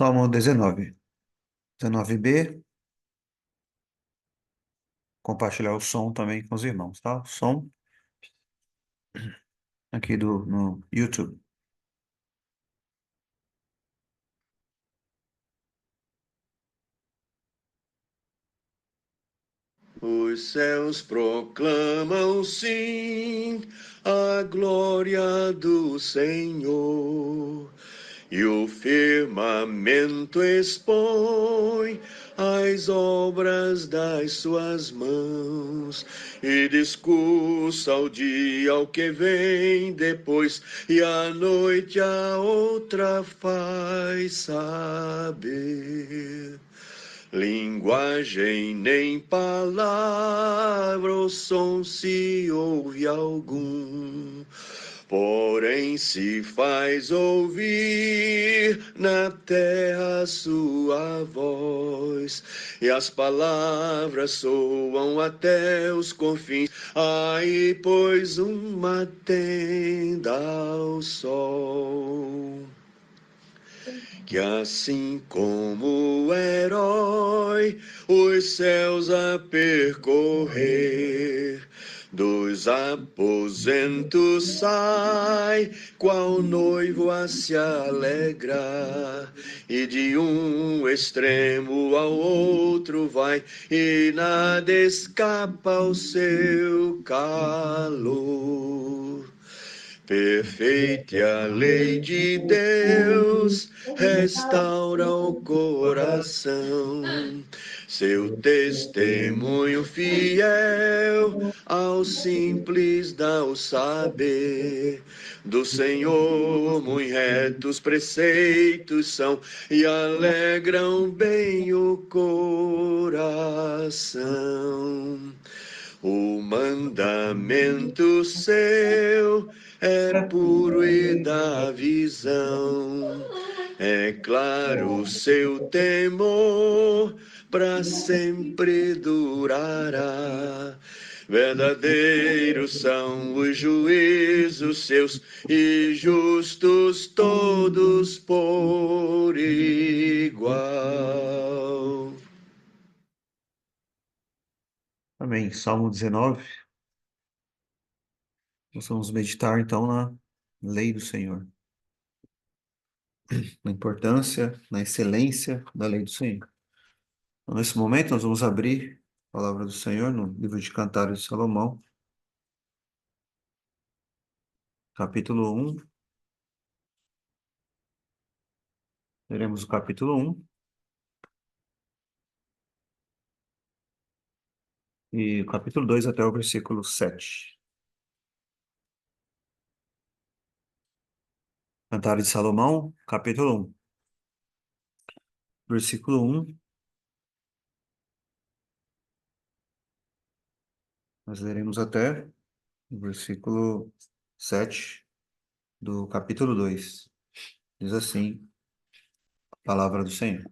Salmo 19. 19b, compartilhar o som também com os irmãos, tá? O som aqui no YouTube. Os céus proclamam sim a glória do Senhor, e o firmamento expõe as obras das suas mãos, e discursa ao dia ao que vem depois, e à noite a outra faz saber. Linguagem nem palavra ou som se ouve algum, porém se faz ouvir na terra sua voz, e as palavras soam até os confins. Aí pôs uma tenda ao sol, que assim como o herói os céus a percorrer, dos aposentos sai, qual noivo a se alegrar, e de um extremo ao outro vai, e nada escapa ao seu calor. Perfeita é a lei de Deus, restaura o coração. Seu testemunho fiel ao simples dá o saber. Do Senhor muito retos preceitos são, e alegram bem o coração. O mandamento seu é puro e dá visão. É claro o seu temor, para sempre durará. Verdadeiros são os juízos seus, e justos todos por igual. Amém. Salmo 19. Nós vamos meditar então na lei do Senhor, na importância, na excelência da lei do Senhor. Então, nesse momento, nós vamos abrir a palavra do Senhor no livro de Cantares de Salomão, capítulo 1. Leremos o capítulo 1 e o capítulo 2 até o versículo 7. Cantares de Salomão, capítulo 1, versículo 1. Nós leremos até o versículo 7 do capítulo 2. Diz assim a palavra do Senhor.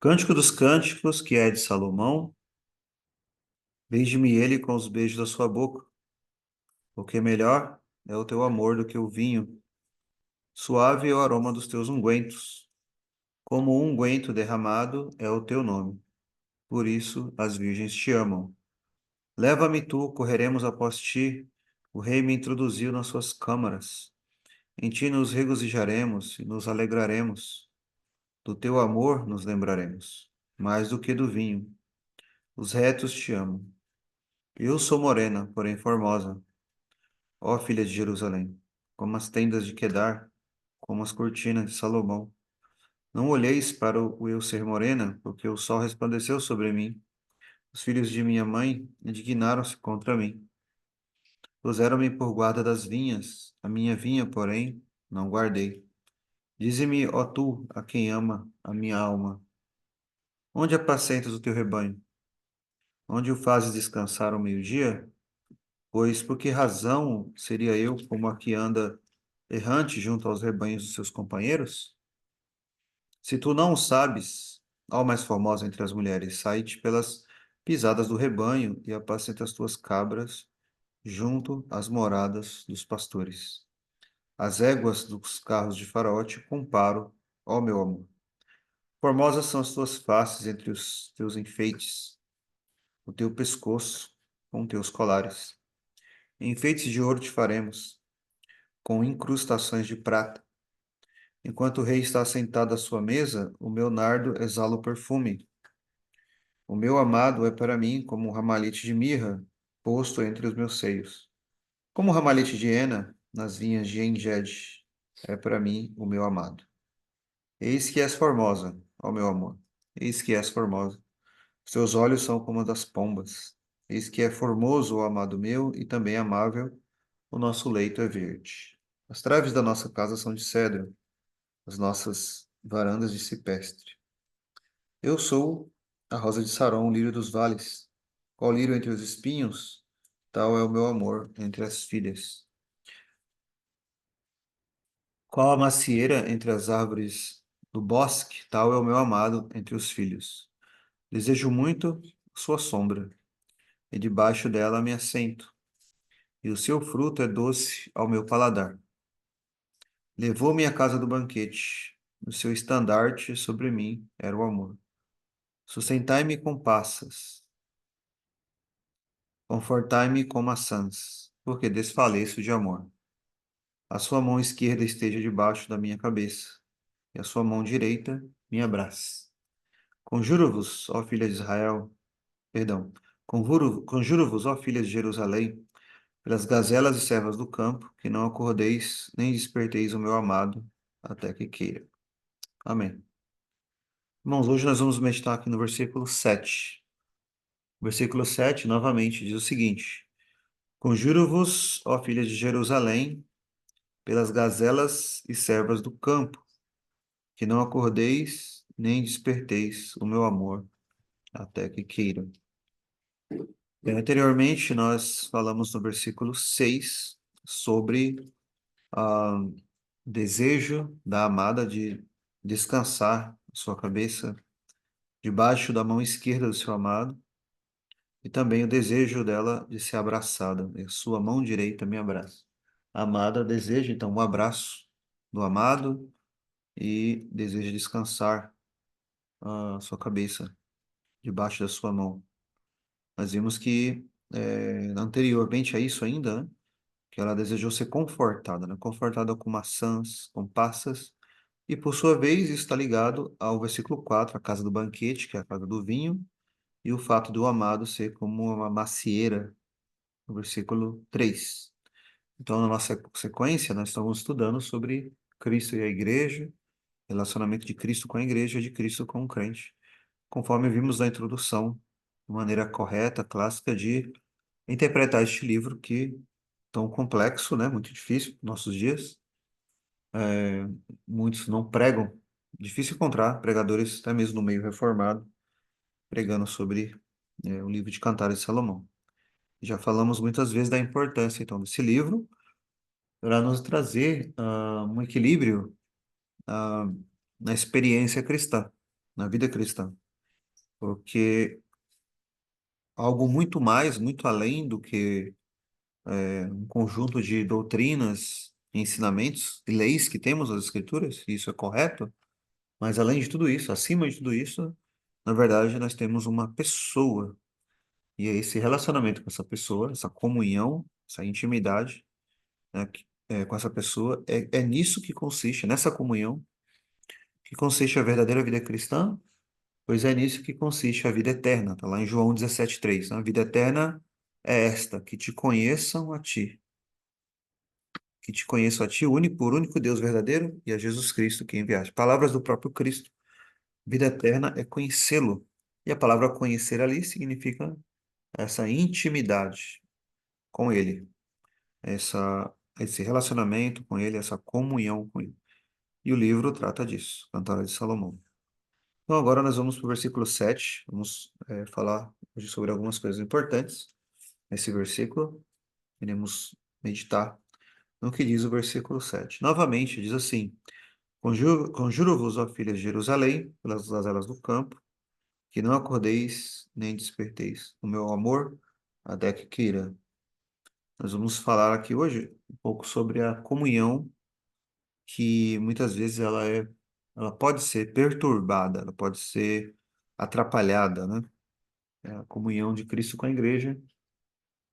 Cântico dos Cânticos, que é de Salomão, beije-me ele com os beijos da sua boca, porque melhor é o teu amor do que o vinho, suave é o aroma dos teus ungüentos. Como um unguento derramado é o teu nome. Por isso as virgens te amam. Leva-me tu, correremos após ti. O rei me introduziu nas suas câmaras. Em ti nos regozijaremos e nos alegraremos. Do teu amor nos lembraremos, mais do que do vinho. Os retos te amam. Eu sou morena, porém formosa, ó filha de Jerusalém, como as tendas de Quedar, como as cortinas de Salomão. Não olheis para o eu ser morena, porque o sol resplandeceu sobre mim. Os filhos de minha mãe indignaram-se contra mim. Puseram-me por guarda das vinhas, a minha vinha, porém, não guardei. Dize-me, ó tu, a quem ama a minha alma, onde apacentas o teu rebanho? Onde o fazes descansar ao meio-dia? Pois por que razão seria eu como a que anda errante junto aos rebanhos dos seus companheiros? Se tu não o sabes, ó mais formosa entre as mulheres, sai-te pelas pisadas do rebanho e apacenta as tuas cabras junto às moradas dos pastores. As éguas dos carros de Faraó te comparo, ó meu amor. Formosas são as tuas faces entre os teus enfeites, o teu pescoço com teus colares. Enfeites de ouro te faremos, com incrustações de prata. Enquanto o rei está sentado à sua mesa, o meu nardo exala o perfume. O meu amado é para mim como um ramalhete de mirra, posto entre os meus seios. Como o ramalhete de hena nas vinhas de Engedi, é para mim o meu amado. Eis que és formosa, ó meu amor. Eis que és formosa. Seus olhos são como as das pombas. Eis que é formoso, ó amado meu, e também amável, o nosso leito é verde. As traves da nossa casa são de cedro, as nossas varandas de cipestre. Eu sou a rosa de Saron, o lírio dos vales. Qual lírio entre os espinhos, tal é o meu amor entre as filhas. Qual a macieira entre as árvores do bosque, tal é o meu amado entre os filhos. Desejo muito sua sombra, e debaixo dela me assento, e o seu fruto é doce ao meu paladar. Levou-me à casa do banquete, o seu estandarte sobre mim era o amor. Sustentai-me com passas, confortai-me com maçãs, porque desfaleço de amor. A sua mão esquerda esteja debaixo da minha cabeça, e a sua mão direita me abrace. Conjuro-vos, ó filha de Israel, perdão, conjuro-vos, ó filhas de Jerusalém, pelas gazelas e servas do campo, que não acordeis nem desperteis o meu amado, até que queira. Amém. Irmãos, hoje nós vamos meditar aqui no versículo 7. O versículo 7 novamente, diz o seguinte: Conjuro-vos, ó filhas de Jerusalém, pelas gazelas e servas do campo, que não acordeis nem desperteis o meu amor, até que queira. Anteriormente, nós falamos no versículo 6 sobre o desejo da amada de descansar sua cabeça debaixo da mão esquerda do seu amado e também o desejo dela de ser abraçada. E a sua mão direita me abraça. A amada deseja, então, um abraço do amado e deseja descansar a sua cabeça debaixo da sua mão. Nós vimos que, anteriormente a isso ainda, né, que ela desejou ser confortada, né? Confortada com maçãs, com passas, e por sua vez isso está ligado ao versículo 4, a casa do banquete, que é a casa do vinho, e o fato do amado ser como uma macieira, no versículo 3. Então, na nossa sequência, nós estamos estudando sobre Cristo e a igreja, relacionamento de Cristo com a igreja, de Cristo com o crente, conforme vimos na introdução, de maneira correta, clássica, de interpretar este livro que tão complexo, né, muito difícil nos nossos dias. Muitos não pregam, difícil encontrar pregadores, até mesmo no meio reformado, pregando sobre o livro de Cantares de Salomão. Já falamos muitas vezes da importância, então, desse livro para nos trazer um equilíbrio ah, na experiência cristã, na vida cristã, porque algo muito mais, muito além do que um conjunto de doutrinas, ensinamentos e leis que temos nas Escrituras, e isso é correto, mas além de tudo isso, acima de tudo isso, na verdade, nós temos uma pessoa, e é esse relacionamento com essa pessoa, essa comunhão, essa intimidade, né, com essa pessoa, é nisso que consiste, nessa comunhão, que consiste a verdadeira vida cristã, pois é nisso que consiste a vida eterna. Está lá em João 17,3. A vida eterna é esta, que te conheçam a ti, que te conheçam a ti, o único, por único Deus verdadeiro, e a Jesus Cristo que enviaste. Palavras do próprio Cristo. Vida eterna é conhecê-lo. E a palavra conhecer ali significa essa intimidade com ele, esse relacionamento com ele, essa comunhão com ele. E o livro trata disso, Cantares de Salomão. Então, agora nós vamos para o versículo 7. Vamos falar hoje sobre algumas coisas importantes nesse versículo. Iremos meditar no que diz o versículo 7. Novamente, diz assim: Conjuro-vos, ó filhas de Jerusalém, pelas gazelas do campo, que não acordeis nem desperteis o meu amor, até que queira. Nós vamos falar aqui hoje um pouco sobre a comunhão que muitas vezes ela pode ser perturbada, ela pode ser atrapalhada, né? É a comunhão de Cristo com a igreja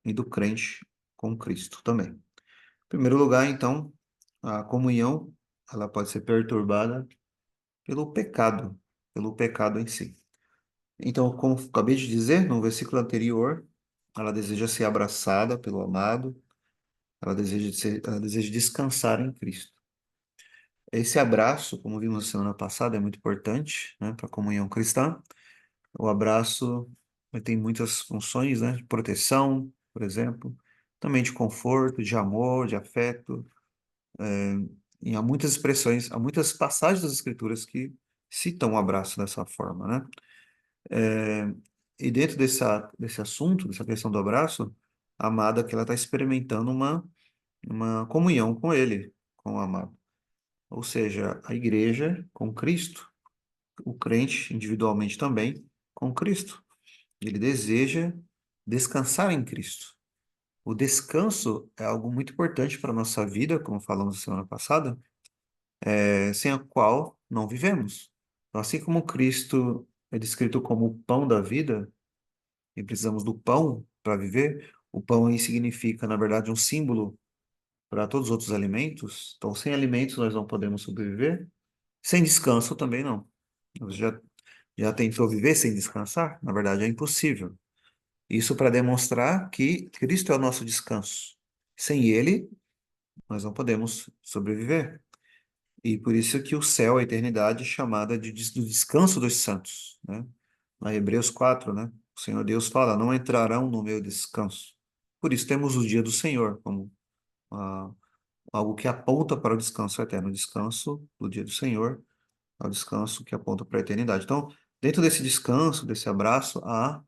e do crente com Cristo também. Em primeiro lugar, então, a comunhão, ela pode ser perturbada pelo pecado em si. Então, como acabei de dizer no versículo anterior, ela deseja ser abraçada pelo amado, ela deseja descansar em Cristo. Esse abraço, como vimos na semana passada, é muito importante, né, para a comunhão cristã. O abraço tem muitas funções, né, de proteção, por exemplo, também de conforto, de amor, de afeto. E há muitas expressões, há muitas passagens das Escrituras que citam o abraço dessa forma, né? É, e dentro desse assunto, dessa questão do abraço, a amada que ela está experimentando uma comunhão com ele, com o amado. Ou seja, a igreja com Cristo, o crente individualmente também com Cristo. Ele deseja descansar em Cristo. O descanso é algo muito importante para a nossa vida, como falamos na semana passada, sem a qual não vivemos. Então, assim como Cristo é descrito como o pão da vida, e precisamos do pão para viver, o pão aí significa, na verdade, um símbolo para todos os outros alimentos. Então, sem alimentos nós não podemos sobreviver, sem descanso também não. Você já tentou viver sem descansar? Na verdade, é impossível. Isso para demonstrar que Cristo é o nosso descanso. Sem Ele, nós não podemos sobreviver. E por isso que o céu, a eternidade, é chamada do descanso dos santos, né? Lá em Hebreus 4, né? O Senhor Deus fala, não entrarão no meu descanso. Por isso temos o dia do Senhor como ah, algo que aponta para o descanso eterno. O descanso do dia do Senhor é o descanso que aponta para a eternidade. Então, dentro desse descanso, desse abraço, há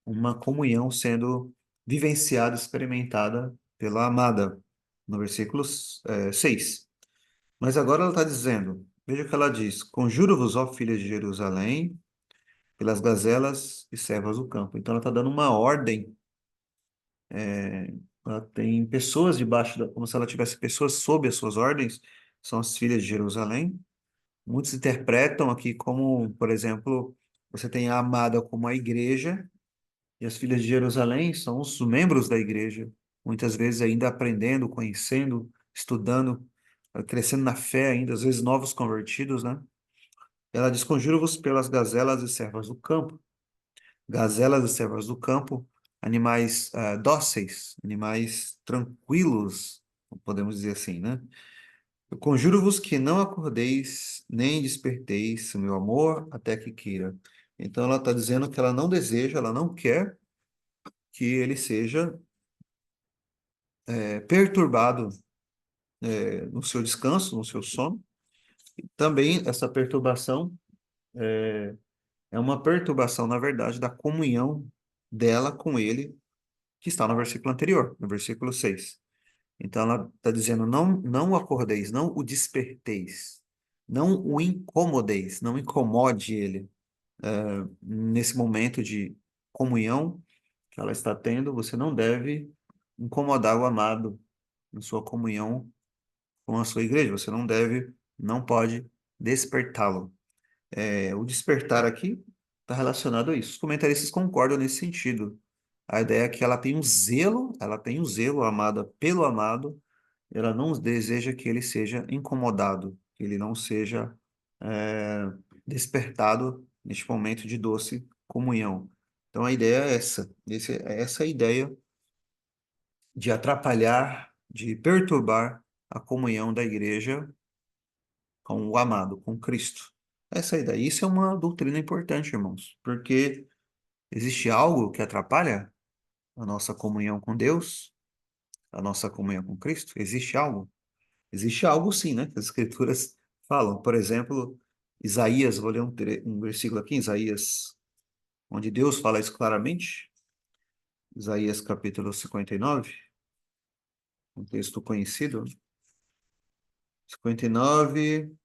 uma comunhão sendo vivenciada, experimentada pela amada, no versículo 6. Mas agora ela está dizendo, veja o que ela diz: Conjuro-vos, ó filhas de Jerusalém, pelas gazelas e servas do campo. Então ela está dando uma ordem, ela tem pessoas debaixo como se ela tivesse pessoas sob as suas ordens, são as filhas de Jerusalém. Muitos interpretam aqui como, por exemplo, você tem a amada como a igreja, e as filhas de Jerusalém são os membros da igreja, muitas vezes ainda aprendendo, conhecendo, estudando, crescendo na fé ainda, às vezes novos convertidos, né? Ela diz: Conjuro-vos pelas gazelas e servas do campo. Gazelas e servas do campo, animais dóceis, animais tranquilos, podemos dizer assim, né? Eu conjuro-vos que não acordeis nem desperteis o meu amor até que queira. Então ela está dizendo que ela não deseja, ela não quer que ele seja perturbado no seu descanso, no seu sono. Também essa perturbação é uma perturbação, na verdade, da comunhão dela com ele, que está no versículo anterior, no versículo 6. Então ela está dizendo: não o acordeis, não o desperteis, não o incomodeis, não incomode ele. Nesse momento de comunhão que ela está tendo, você não deve incomodar o amado em sua comunhão com a sua igreja. Você não deve, não pode despertá-lo. O despertar aqui está relacionado a isso. Os comentaristas concordam nesse sentido. A ideia é que ela tem um zelo amada pelo amado, ela não deseja que ele seja incomodado, que ele não seja é, despertado neste momento de doce comunhão. Então a ideia é essa, é essa a ideia de atrapalhar, de perturbar a comunhão da igreja com o amado, com Cristo. Essa é a ideia. Isso é uma doutrina importante, irmãos, porque existe algo que atrapalha a nossa comunhão com Deus, a nossa comunhão com Cristo? Existe algo? Existe algo sim, né? Que as Escrituras falam. Por exemplo, Isaías, vou ler um versículo aqui, Isaías, onde Deus fala isso claramente. Isaías capítulo 59, um texto conhecido. 59,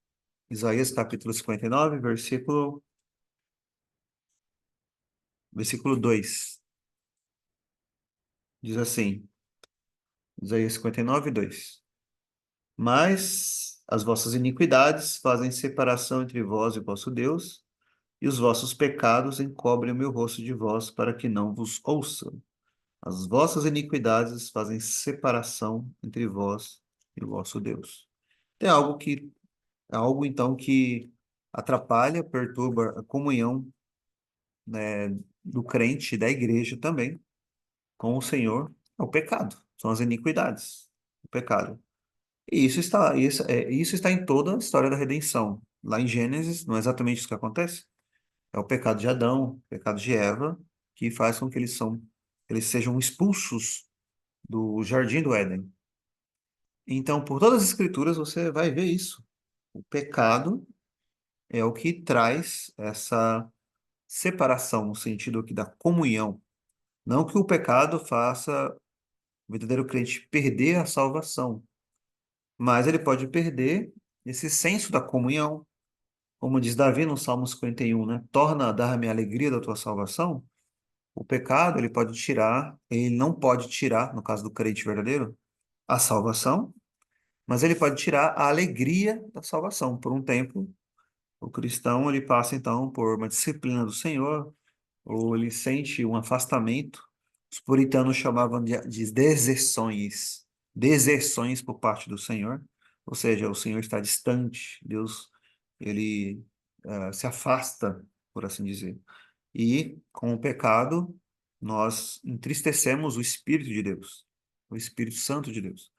Isaías capítulo 59, versículo 2. Diz assim, Isaías 59, 2. Mas As vossas iniquidades fazem separação entre vós e vosso Deus, e os vossos pecados encobrem o meu rosto de vós, para que não vos ouça. As vossas iniquidades fazem separação entre vós e o vosso Deus. Tem algo então que atrapalha, perturba a comunhão, né, do crente e da igreja também com o Senhor, é o pecado, são as iniquidades, o pecado. E isso está em toda a história da redenção. Lá em Gênesis, não é exatamente isso que acontece? É o pecado de Adão, o pecado de Eva, que faz com que eles sejam expulsos do jardim do Éden. Então, por todas as escrituras, você vai ver isso. O pecado é o que traz essa separação, no sentido aqui da comunhão. Não que o pecado faça o verdadeiro crente perder a salvação, mas ele pode perder esse senso da comunhão. Como diz Davi no Salmo 51, né? Torna a dar-me a alegria da tua salvação. O pecado, ele não pode tirar, no caso do crente verdadeiro, a salvação, mas ele pode tirar a alegria da salvação. Por um tempo, o cristão, ele passa então por uma disciplina do Senhor, ou ele sente um afastamento. Os puritanos chamavam de deserções por parte do Senhor, ou seja, o Senhor está distante, Deus, ele se afasta, por assim dizer. E com o pecado, nós entristecemos o Espírito de Deus, o Espírito Santo de Deus.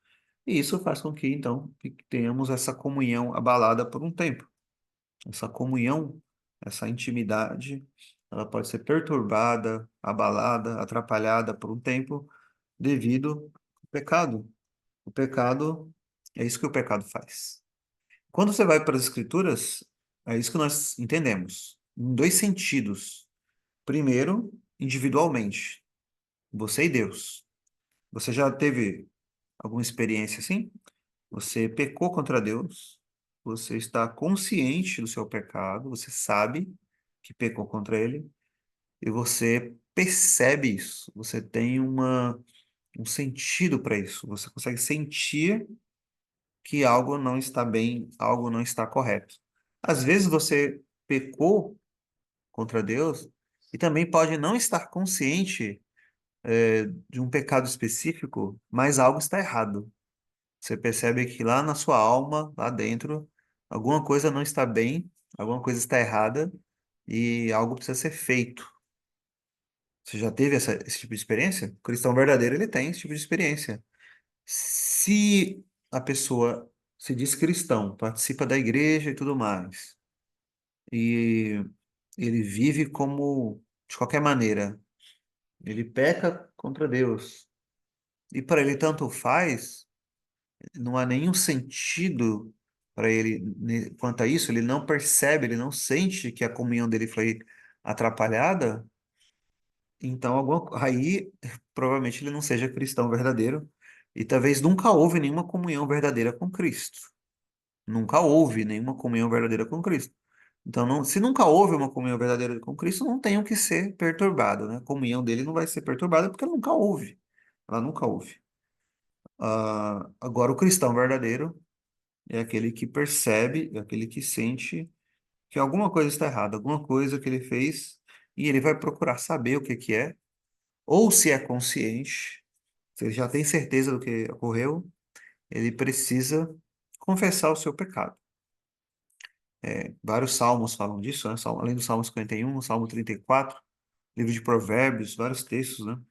E isso faz com que, então, que tenhamos essa comunhão abalada por um tempo. Essa comunhão, essa intimidade, ela pode ser perturbada, abalada, atrapalhada por um tempo devido ao pecado. O pecado, é isso que o pecado faz. Quando você vai para as Escrituras, é isso que nós entendemos, em dois sentidos. Primeiro, individualmente, você e Deus. Você já teve alguma experiência assim? Você pecou contra Deus, você está consciente do seu pecado, você sabe que pecou contra Ele, e você percebe isso, você tem um sentido para isso, você consegue sentir que algo não está bem, algo não está correto. Às vezes você pecou contra Deus e também pode não estar consciente, de um pecado específico, mas algo está errado. Você percebe que lá na sua alma, lá dentro, alguma coisa não está bem, alguma coisa está errada e algo precisa ser feito. Você já teve esse tipo de experiência? O cristão verdadeiro, ele tem esse tipo de experiência. Se a pessoa se diz cristão, participa da igreja e tudo mais, e ele vive como, de qualquer maneira, ele peca contra Deus, e para ele tanto faz, não há nenhum sentido para ele quanto a isso, ele não percebe, ele não sente que a comunhão dele foi atrapalhada, então aí provavelmente ele não seja cristão verdadeiro e talvez nunca houve nenhuma comunhão verdadeira com Cristo. Nunca houve nenhuma comunhão verdadeira com Cristo. Então, se nunca houve uma comunhão verdadeira com Cristo, não tem o que ser perturbado, né? A comunhão dele não vai ser perturbada porque nunca houve. Ela nunca houve. Agora, o cristão verdadeiro é aquele que percebe, é aquele que sente que alguma coisa está errada, alguma coisa que ele fez, e ele vai procurar saber o que que é, ou se é consciente, se ele já tem certeza do que ocorreu, ele precisa confessar o seu pecado. Vários salmos falam disso, né? Além do Salmo 51, o Salmo 34, livro de Provérbios, vários textos, né?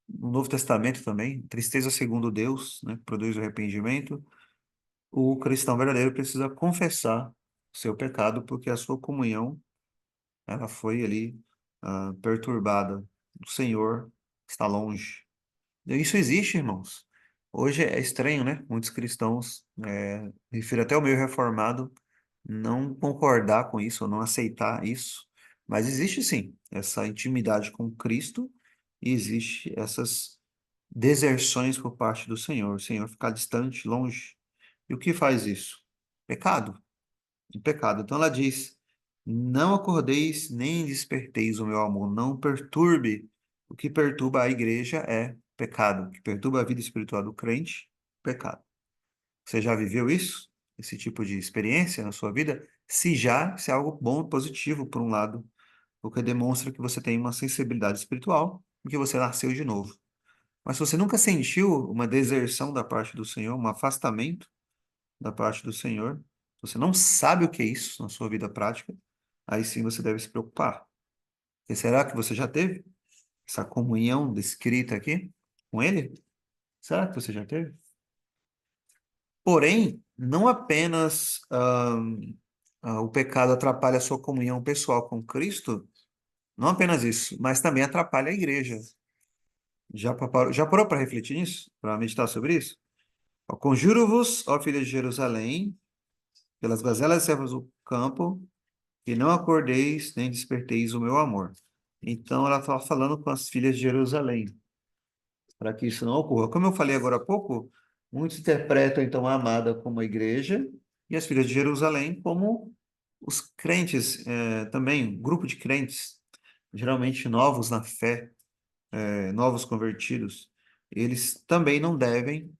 No Novo Testamento também, tristeza segundo Deus, né? Produz o arrependimento. O cristão verdadeiro precisa confessar o seu pecado, porque a sua comunhão, ela foi ali, perturbada. O Senhor está longe. E isso existe, irmãos. Hoje é estranho, né? Muitos cristãos, me refiro até ao meio reformado, não concordar com isso, ou não aceitar isso. Mas existe sim essa intimidade com Cristo e existe essas deserções por parte do Senhor. O Senhor ficar distante, longe. E o que faz isso? Pecado. O pecado. Então ela diz: não acordeis nem desperteis o meu amor, não perturbe. O que perturba a igreja é pecado. O que perturba a vida espiritual do crente, pecado. Você já viveu isso? esse tipo de experiência na sua vida, se já isso é algo bom e positivo, por um lado, porque demonstra que você tem uma sensibilidade espiritual e que você nasceu de novo. Mas se você nunca sentiu uma deserção da parte do Senhor, um afastamento da parte do Senhor, se você não sabe o que é isso na sua vida prática, aí sim você deve se preocupar. E será que você já teve essa comunhão descrita aqui com Ele? Será que você já teve? Porém, não apenas o pecado atrapalha a sua comunhão pessoal com Cristo, não apenas isso, mas também atrapalha a igreja. Já parou para refletir nisso? Para meditar sobre isso? Ó, conjuro-vos, ó filhas de Jerusalém, pelas gazelas e servas do campo, que não acordeis nem desperteis o meu amor. Então ela estava falando com as filhas de Jerusalém, para que isso não ocorra. Como eu falei agora há pouco, muitos interpretam então a amada como a igreja e as filhas de Jerusalém como os crentes, também, um grupo de crentes, geralmente novos na fé, novos convertidos. Eles também não devem,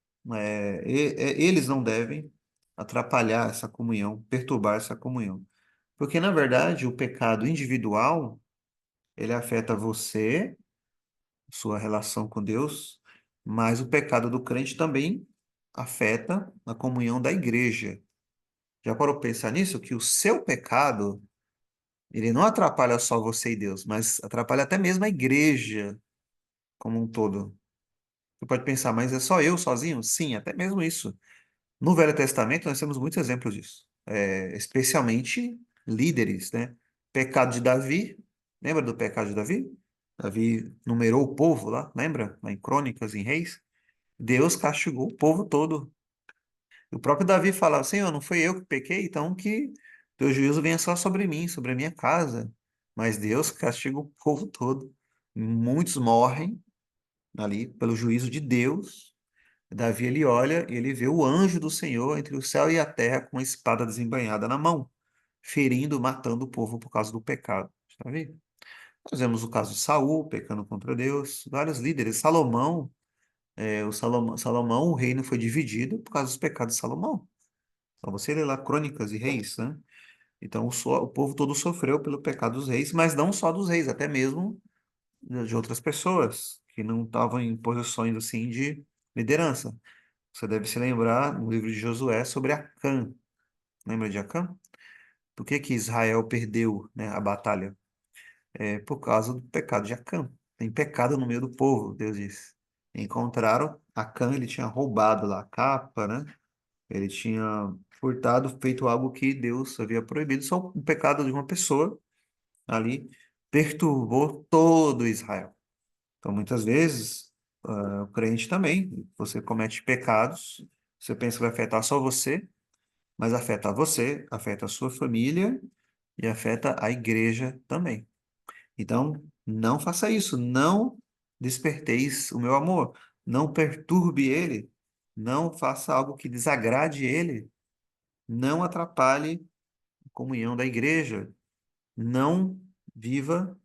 eles não devem atrapalhar essa comunhão, perturbar essa comunhão. Porque, na verdade, o pecado individual, ele afeta você, sua relação com Deus, mas o pecado do crente também afeta a comunhão da igreja. Já parou para pensar nisso? Que o seu pecado, ele não atrapalha só você e Deus, mas atrapalha até mesmo a igreja como um todo. Você pode pensar, mas é só eu sozinho? Sim, até mesmo isso. No Velho Testamento, nós temos muitos exemplos disso, especialmente líderes, né? Pecado de Davi, lembra do pecado de Davi? Davi numerou o povo lá, lembra? Lá em Crônicas, em Reis. Deus castigou o povo todo. O próprio Davi falava, Senhor, não foi eu que pequei, então que teu juízo venha só sobre mim, sobre a minha casa. Mas Deus castiga o povo todo. Muitos morrem ali pelo juízo de Deus. Davi, ele olha e ele vê o anjo do Senhor entre o céu e a terra com a espada desembainhada na mão, ferindo, matando o povo por causa do pecado. Sabe? Nós vemos o caso de Saul pecando contra Deus, vários líderes. Salomão, o reino foi dividido por causa dos pecados de Salomão. Então você lê lá Crônicas e Reis, né? Então o povo todo sofreu pelo pecado dos reis, mas não só dos reis, até mesmo de outras pessoas que não estavam em posições assim de liderança. Você deve se lembrar no livro de Josué sobre Acã. Lembra de Acã? Por que que Israel perdeu, né, a batalha? É por causa do pecado de Acã. Tem pecado no meio do povo, Deus disse. Encontraram Acã, ele tinha roubado lá a capa, né? Ele tinha furtado, feito algo que Deus havia proibido. Só um pecado de uma pessoa ali perturbou todo Israel. Então, muitas vezes, o crente também, você comete pecados, você pensa que vai afetar só você, mas afeta você, afeta a sua família e afeta a igreja também. Então, não faça isso, não desperteis o meu amor, não perturbe ele, não faça algo que desagrade ele, não atrapalhe a comunhão da igreja, não viva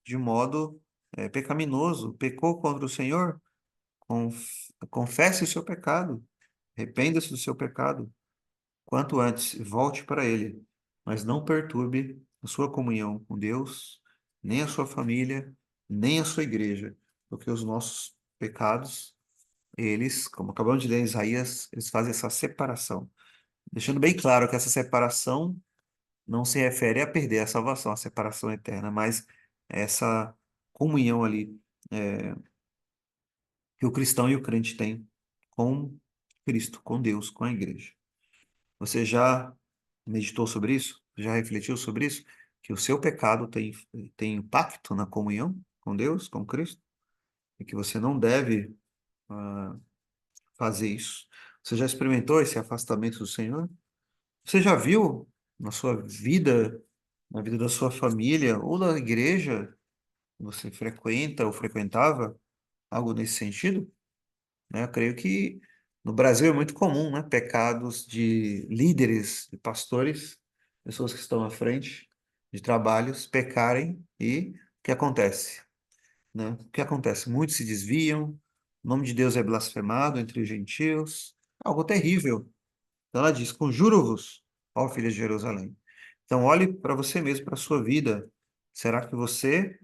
de modo pecaminoso, pecou contra o Senhor, confesse o seu pecado, arrependa-se do seu pecado, quanto antes, volte para Ele, mas não perturbe a sua comunhão com Deus, nem a sua família, nem a sua igreja, porque os nossos pecados, eles, como acabamos de ler em Isaías, eles fazem essa separação. Deixando bem claro que essa separação não se refere a perder a salvação, a separação eterna, mas essa comunhão ali que o cristão e o crente têm com Cristo, com Deus, com a igreja. Você já meditou sobre isso? Já refletiu sobre isso? Que o seu pecado tem impacto na comunhão com Deus, com Cristo? E que você não deve ah, fazer isso. Você já experimentou esse afastamento do Senhor? Você já viu na sua vida, na vida da sua família ou da igreja que você frequenta ou frequentava, algo nesse sentido? Né? Eu creio que no Brasil é muito comum, né? Pecados de líderes, de pastores, pessoas que estão à frente de trabalhos, pecarem e o que acontece? Né? O que acontece? Muitos se desviam, o nome de Deus é blasfemado entre os gentios, algo terrível. Então ela diz: conjuro-vos, ó filhas de Jerusalém. Então olhe para você mesmo, para a sua vida. Será que você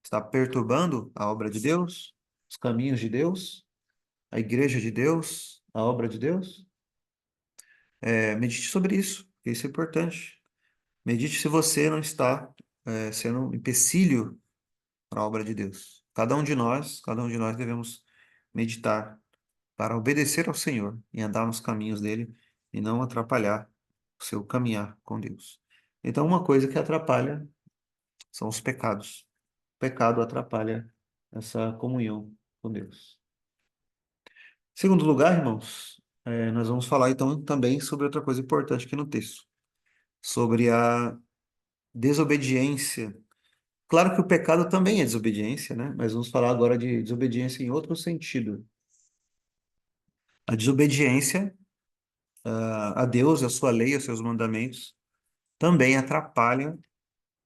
está perturbando a obra de Deus, os caminhos de Deus, a igreja de Deus, a obra de Deus? Medite sobre isso, porque isso é importante. Medite se você não está sendo um empecilho para a obra de Deus. Cada um de nós devemos meditar para obedecer ao Senhor e andar nos caminhos dele e não atrapalhar o seu caminhar com Deus. Então, uma coisa que atrapalha são os pecados. O pecado atrapalha essa comunhão com Deus. Segundo lugar, irmãos, nós vamos falar então também sobre outra coisa importante aqui no texto, sobre a desobediência. Claro que o pecado também é desobediência, né? Mas vamos falar agora de desobediência em outro sentido. A desobediência a Deus, a sua lei, aos seus mandamentos, também atrapalha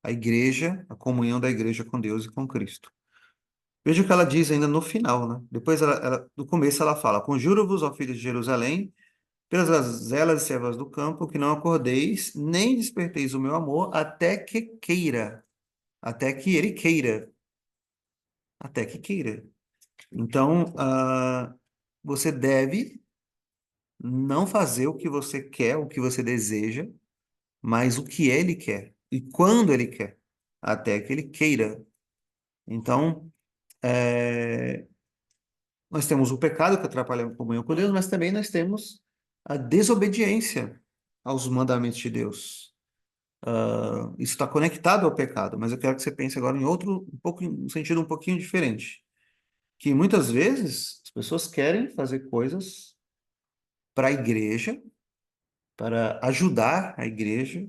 a igreja, a comunhão da igreja com Deus e com Cristo. Veja o que ela diz ainda no final, né? Depois, no começo, ela fala: conjuro-vos, ó filhos de Jerusalém, pelas gazelas e servas do campo, que não acordeis, nem desperteis o meu amor, até que ele queira, até que queira. Então, você deve não fazer o que você quer, o que você deseja, mas o que ele quer e quando ele quer, até que ele queira. Então, nós temos o pecado que atrapalha a comunhão com Deus, mas também nós temos a desobediência aos mandamentos de Deus. Isso está conectado ao pecado, mas eu quero que você pense agora em outro, um pouco, um sentido um pouquinho diferente. Que muitas vezes as pessoas querem fazer coisas para a igreja, para ajudar a igreja,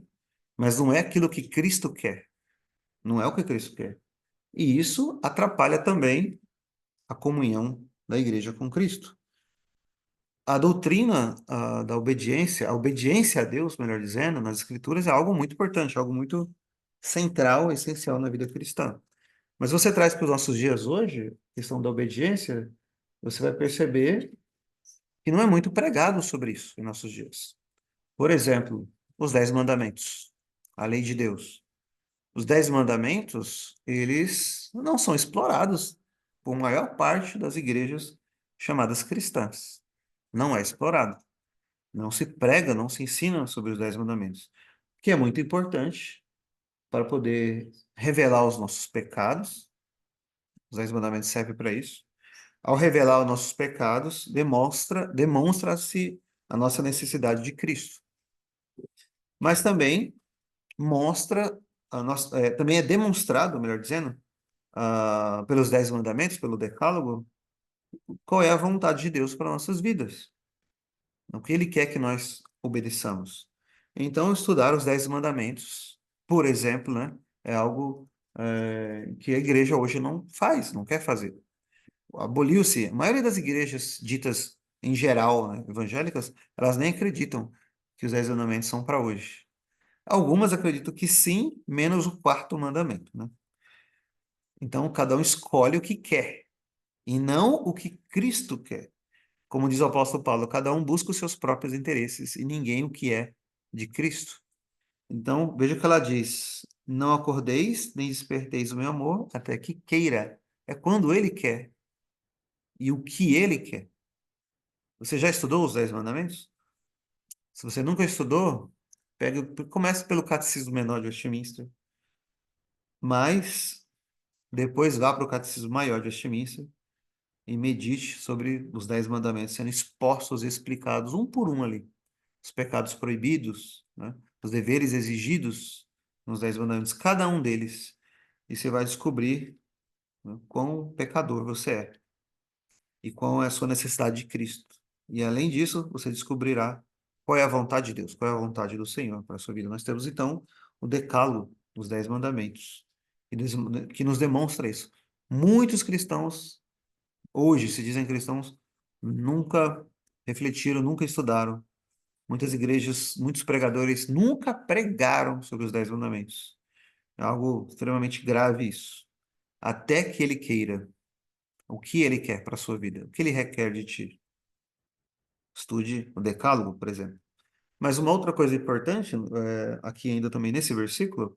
mas não é aquilo que Cristo quer. Não é o que Cristo quer. E isso atrapalha também a comunhão da igreja com Cristo. A doutrina, da obediência, a obediência a Deus, melhor dizendo, nas Escrituras é algo muito importante, algo muito central, essencial na vida cristã. Mas você traz para os nossos dias hoje, a questão da obediência, você vai perceber que não é muito pregado sobre isso em nossos dias. Por exemplo, os 10 mandamentos, a lei de Deus. Os 10 mandamentos, eles não são explorados por maior parte das igrejas chamadas cristãs. Não é explorado. Não se prega, não se ensina sobre os 10 mandamentos, que é muito importante para poder revelar os nossos pecados. Os 10 mandamentos servem para isso. Ao revelar os nossos pecados, demonstra-se a nossa necessidade de Cristo. Mas também mostra também é demonstrado, melhor dizendo, pelos 10 mandamentos, pelo decálogo, qual é a vontade de Deus para nossas vidas, o que Ele quer que nós obedeçamos. Então, estudar os 10 mandamentos, por exemplo, né, é algo que a igreja hoje não faz, não quer fazer. Aboliu-se. A maioria das igrejas ditas em geral, né, evangélicas, elas nem acreditam que os 10 mandamentos são para hoje. Algumas acreditam que sim, menos o quarto mandamento, né? Então, cada um escolhe o que quer e não o que Cristo quer. Como diz o apóstolo Paulo, cada um busca os seus próprios interesses e ninguém o que é de Cristo. Então, veja o que ela diz: não acordeis nem desperteis o meu amor até que queira. É quando ele quer e o que ele quer. Você já estudou os 10 mandamentos? Se você nunca estudou, comece pelo Catecismo Menor de Westminster, mas depois vá para o Catecismo Maior de Westminster e medite sobre os 10 mandamentos sendo expostos e explicados um por um ali. Os pecados proibidos, né? Os deveres exigidos nos 10 mandamentos, cada um deles. E você vai descobrir, né, quão pecador você é e qual é a sua necessidade de Cristo. E além disso, você descobrirá qual é a vontade de Deus, qual é a vontade do Senhor para a sua vida. Nós temos então o decálogo, os 10 mandamentos, que nos demonstra isso. Muitos cristãos hoje se dizem cristãos, nunca refletiram, nunca estudaram. Muitas igrejas, muitos pregadores nunca pregaram sobre os 10 mandamentos. É algo extremamente grave isso. Até que ele queira o que ele quer para a sua vida, o que ele requer de ti. Estude o Decálogo, por exemplo. Mas uma outra coisa importante, aqui ainda também nesse versículo,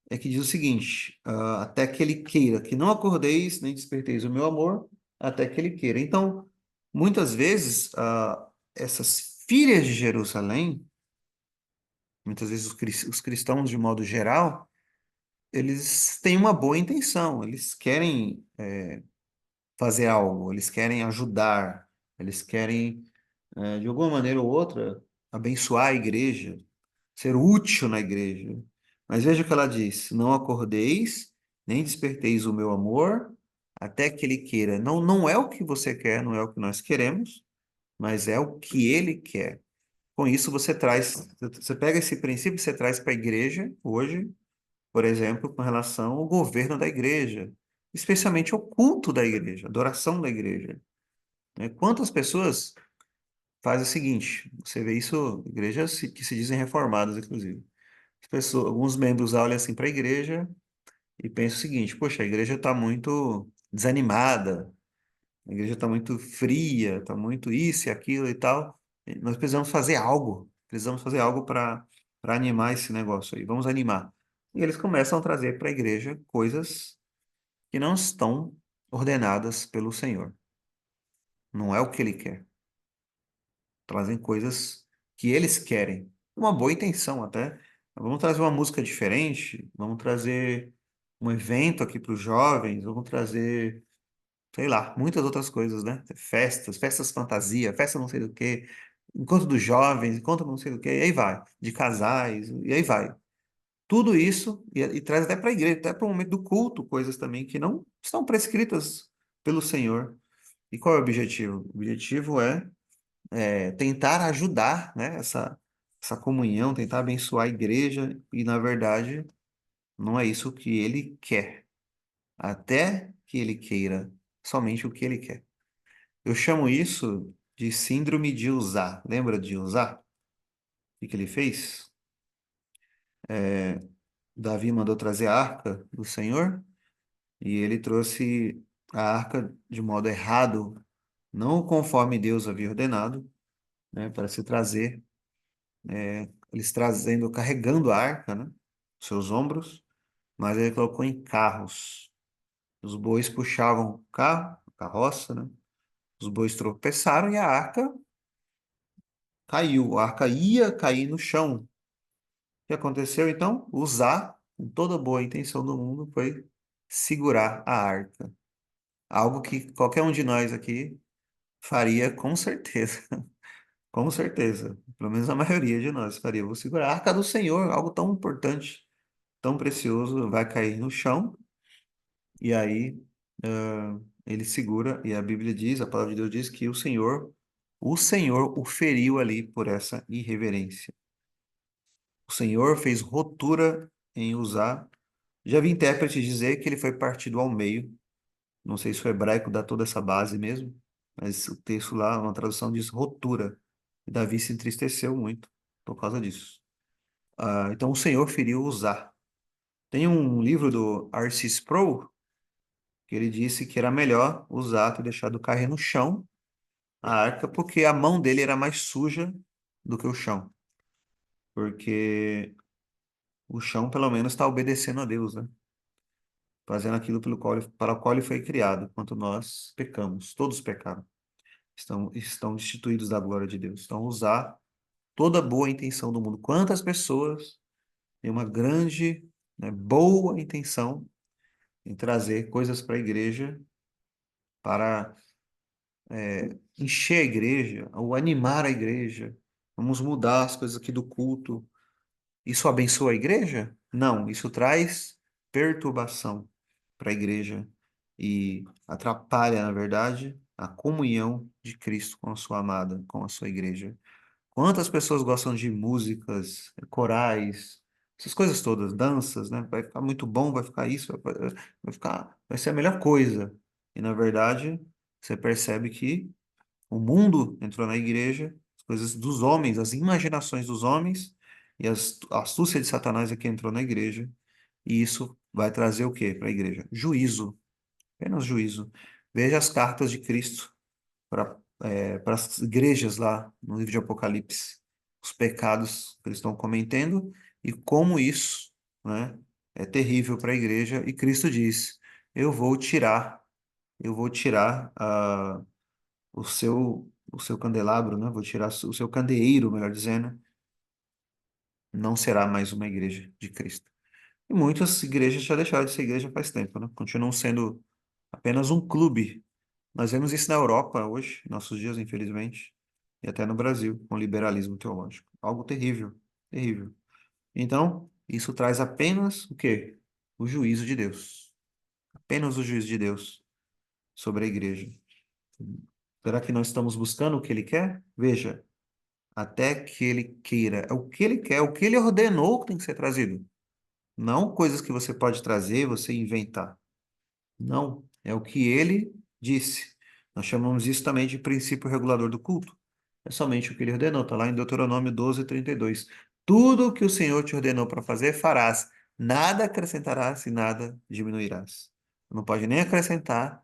é que diz o seguinte: até que ele queira, que não acordeis nem desperteis o meu amor, até que ele queira. Então, muitas vezes, essas filhas de Jerusalém, muitas vezes os cristãos de modo geral, eles têm uma boa intenção, eles querem fazer algo, eles querem ajudar, eles querem, de alguma maneira ou outra, abençoar a igreja, ser útil na igreja. Mas veja o que ela diz: não acordeis, nem desperteis o meu amor, até que ele queira. Não, não é o que você quer, não é o que nós queremos, mas é o que ele quer. Com isso, você pega esse princípio e você traz para a igreja hoje, por exemplo, com relação ao governo da igreja, especialmente ao culto da igreja, adoração da igreja, né? Quantas pessoas fazem o seguinte, você vê isso, igrejas que se dizem reformadas, inclusive. As pessoas, alguns membros olham assim para a igreja e pensam o seguinte: poxa, a igreja está muito desanimada, a igreja está muito fria, está muito isso e aquilo e tal. E nós precisamos fazer algo para animar esse negócio aí, vamos animar. E eles começam a trazer para a igreja coisas que não estão ordenadas pelo Senhor. Não é o que ele quer. Trazem coisas que eles querem. Uma boa intenção até. Vamos trazer uma música diferente, vamos trazer um evento aqui para os jovens, vamos trazer, sei lá, muitas outras coisas, né? Festas, festas fantasia, festa não sei do quê, encontro dos jovens, encontro não sei do quê, e aí vai, de casais, e aí vai. Tudo isso, e traz até para a igreja, até para o momento do culto, coisas também que não estão prescritas pelo Senhor. E qual é o objetivo? O objetivo é tentar ajudar, né, essa comunhão, tentar abençoar a igreja, e na verdade não é isso que ele quer, até que ele queira somente o que ele quer. Eu chamo isso de síndrome de Uzá. Lembra de Uzá? O que que ele fez? Davi mandou trazer a arca do Senhor e ele trouxe a arca de modo errado, não conforme Deus havia ordenado, né, para se trazer. Eles trazendo, carregando a arca, né? Seus ombros, mas ele colocou em carros. Os bois puxavam o carro, a carroça, né? Os bois tropeçaram e a arca caiu. A arca ia cair no chão. O que aconteceu então? Usar, com toda boa intenção do mundo, foi segurar a arca. Algo que qualquer um de nós aqui faria com certeza. Com certeza. Pelo menos a maioria de nós faria. Vou segurar a arca do Senhor, algo tão importante, tão precioso, vai cair no chão. E aí, ele segura, e a Bíblia diz, a palavra de Deus diz que o Senhor o feriu ali por essa irreverência. O Senhor fez rotura em usar. Já vi intérprete dizer que ele foi partido ao meio. Não sei se o hebraico dá toda essa base mesmo, mas o texto lá, uma tradução diz rotura. E Davi se entristeceu muito por causa disso. Então o Senhor feriu Uzá. Tem um livro do R.C. Sproul que ele disse que era melhor usar ter deixado cair no chão a arca, porque a mão dele era mais suja do que o chão. Porque o chão, pelo menos, está obedecendo a Deus, né? Fazendo aquilo para o qual ele foi criado, enquanto nós pecamos. Todos pecaram. Estão destituídos da glória de Deus. Então, usar toda a boa intenção do mundo. Quantas pessoas têm uma grande, né, boa intenção em trazer coisas para a igreja para encher a igreja, ou animar a igreja. Vamos mudar as coisas aqui do culto. Isso abençoa a igreja? Não, isso traz perturbação para a igreja e atrapalha, na verdade, a comunhão de Cristo com a sua amada, com a sua igreja. Quantas pessoas gostam de músicas, corais, essas coisas todas, danças, né? Vai ficar muito bom, vai ficar isso, vai ser a melhor coisa. E na verdade, você percebe que o mundo entrou na igreja, as coisas dos homens, as imaginações dos homens e a astúcia de Satanás é que entrou na igreja. E isso vai trazer o quê para a igreja? Juízo, apenas juízo. Veja as cartas de Cristo para as igrejas lá no livro de Apocalipse. os pecados que eles estão cometendo e como isso, né, é terrível para a igreja. E Cristo diz: Eu vou tirar, eu vou tirar o seu candelabro, né? Vou tirar o seu candeeiro, melhor dizendo, não será mais uma igreja de Cristo. E muitas igrejas já deixaram de ser igreja faz tempo, né? Continuam sendo apenas um clube. Nós vemos isso na Europa hoje, em nossos dias, infelizmente, e até no Brasil, com o liberalismo teológico. Algo terrível, terrível. Então, isso traz apenas o quê? O juízo de Deus. Apenas o juízo de Deus sobre a igreja. Será que nós estamos buscando o que ele quer? Veja, até que ele queira. É o que ele quer, o que ele ordenou que tem que ser trazido. Não coisas que você pode trazer, você inventar. Não, é o que ele disse. Nós chamamos isso também de princípio regulador do culto. É somente o que ele ordenou, está lá em Deuteronômio 12:32. Tudo o que o Senhor te ordenou para fazer, farás. Nada acrescentarás e nada diminuirás. Não pode nem acrescentar,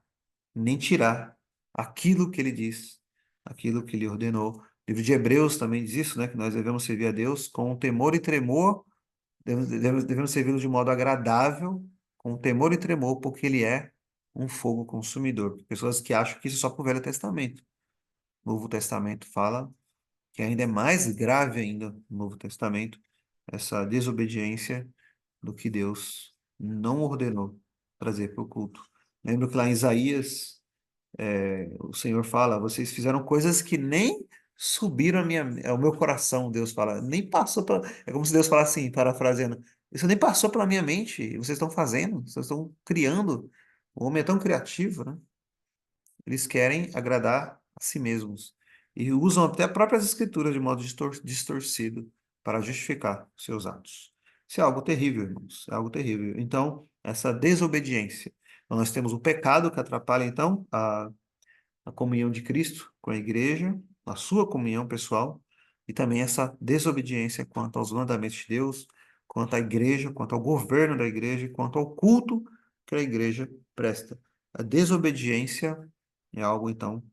nem tirar aquilo que ele diz, aquilo que ele ordenou. O livro de Hebreus também diz isso, né? Que nós devemos servir a Deus com temor e tremor, devemos servi-lo de modo agradável, com temor e tremor, porque ele é um fogo consumidor. Pessoas que acham que isso é só para o Velho Testamento. O Novo Testamento fala que ainda é mais grave ainda no Novo Testamento, essa desobediência do que Deus não ordenou trazer para o culto. Lembro que lá em Isaías, o Senhor fala, vocês fizeram coisas que nem subiram ao meu coração, Deus fala, nem passou pela, é como se Deus falasse assim, parafraseando, isso nem passou pela minha mente, e vocês estão fazendo, vocês estão criando, o homem é tão criativo, né? Eles querem agradar a si mesmos e usam até próprias escrituras de modo distorcido para justificar seus atos. Isso é algo terrível, irmãos, é algo terrível. Então, essa desobediência. Então, nós temos o pecado que atrapalha, então, a comunhão de Cristo com a igreja, a sua comunhão pessoal, e também essa desobediência quanto aos mandamentos de Deus, quanto à igreja, quanto ao governo da igreja, quanto ao culto que a igreja presta. A desobediência é algo, então,